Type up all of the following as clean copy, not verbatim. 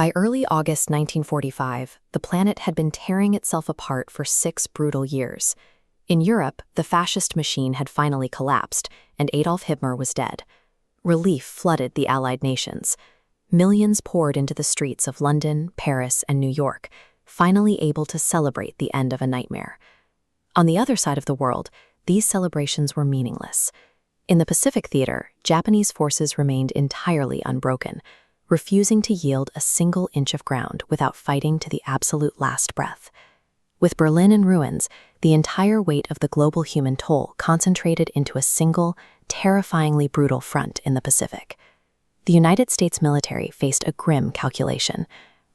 By early August 1945, the planet had been tearing itself apart for 6 brutal years. In Europe, the fascist machine had finally collapsed, and Adolf Hitler was dead. Relief flooded the Allied nations. Millions poured into the streets of London, Paris, and New York, finally able to celebrate the end of a nightmare. On the other side of the world, these celebrations were meaningless. In the Pacific Theater, Japanese forces remained entirely unbroken, refusing to yield a single inch of ground without fighting to the absolute last breath. With Berlin in ruins, the entire weight of the global human toll concentrated into a single, terrifyingly brutal front in the Pacific. The United States military faced a grim calculation.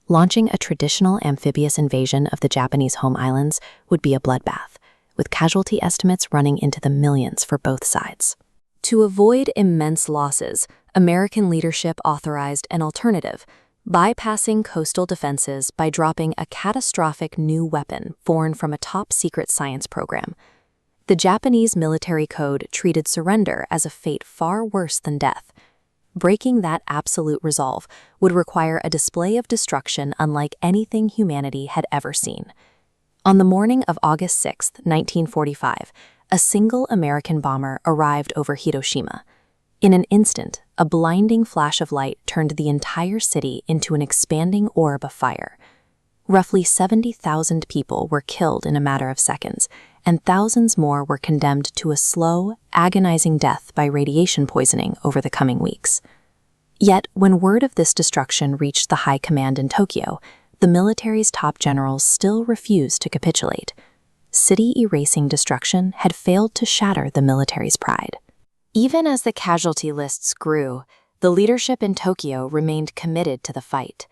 Launching a traditional amphibious invasion of the Japanese home islands would be a bloodbath, with casualty estimates running into the millions for both sides. To avoid immense losses, American leadership authorized an alternative, bypassing coastal defenses by dropping a catastrophic new weapon born from a top-secret science program. The Japanese military code treated surrender as a fate far worse than death. Breaking that absolute resolve would require a display of destruction unlike anything humanity had ever seen. On the morning of August 6, 1945, a single American bomber arrived over Hiroshima. In an instant, a blinding flash of light turned the entire city into an expanding orb of fire. Roughly 70,000 people were killed in a matter of seconds, and thousands more were condemned to a slow, agonizing death by radiation poisoning over the coming weeks. Yet, when word of this destruction reached the high command in Tokyo, the military's top generals still refused to capitulate. City-erasing destruction had failed to shatter the military's pride. Even as the casualty lists grew, the leadership in Tokyo remained committed to the fight.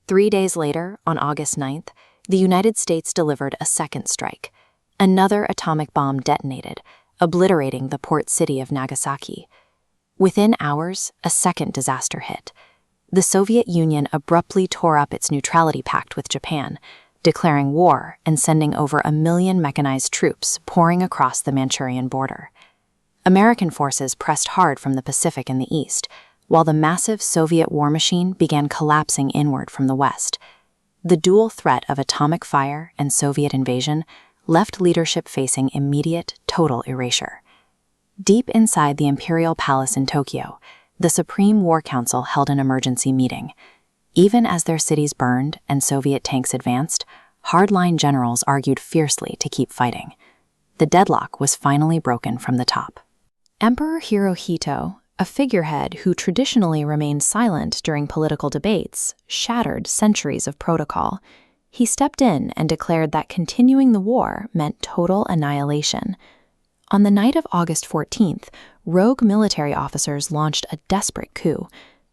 3 days later, on August 9th, the United States delivered a second strike. Another atomic bomb detonated, obliterating the port city of Nagasaki. Within hours, a second disaster hit. The Soviet Union abruptly tore up its neutrality pact with Japan, declaring war and sending over 1 million mechanized troops pouring across the Manchurian border. American forces pressed hard from the Pacific and the East, while the massive Soviet war machine began collapsing inward from the West. The dual threat of atomic fire and Soviet invasion left leadership facing immediate, total erasure. Deep inside the Imperial Palace in Tokyo, the Supreme War Council held an emergency meeting. Even as their cities burned and Soviet tanks advanced, hardline generals argued fiercely to keep fighting. The deadlock was finally broken from the top. Emperor Hirohito, a figurehead who traditionally remained silent during political debates, shattered centuries of protocol. He stepped in and declared that continuing the war meant total annihilation. On the night of August 14th, rogue military officers launched a desperate coup.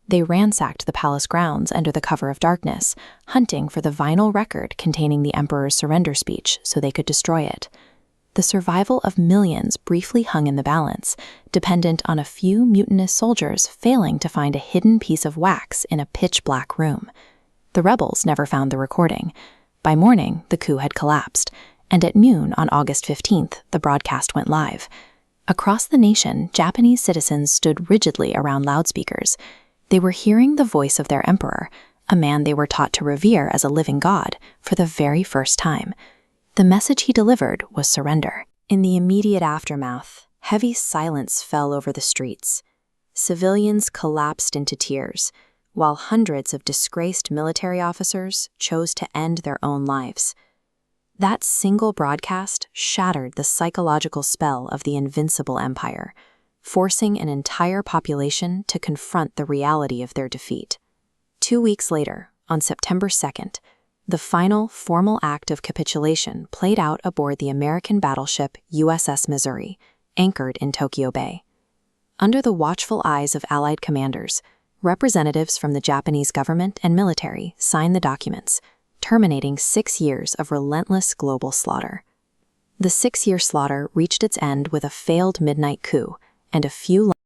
They ransacked the palace grounds under the cover of darkness, hunting for the vinyl record containing the emperor's surrender speech so they could destroy it. The survival of millions briefly hung in the balance, dependent on a few mutinous soldiers failing to find a hidden piece of wax in a pitch-black room. The rebels never found the recording. By morning, the coup had collapsed, and at noon on August 15th, the broadcast went live. Across the nation, Japanese citizens stood rigidly around loudspeakers. They were hearing the voice of their emperor, a man they were taught to revere as a living god, for the very first time. The message he delivered was surrender. In the immediate aftermath, heavy silence fell over the streets. Civilians collapsed into tears, while hundreds of disgraced military officers chose to end their own lives. That single broadcast shattered the psychological spell of the invincible empire, forcing an entire population to confront the reality of their defeat. 2 weeks later, on September 2nd, the final formal act of capitulation played out aboard the American battleship USS Missouri, anchored in Tokyo Bay. Under the watchful eyes of Allied commanders, representatives from the Japanese government and military signed the documents, terminating 6 years of relentless global slaughter. The 6-year slaughter reached its end with a failed midnight coup and a few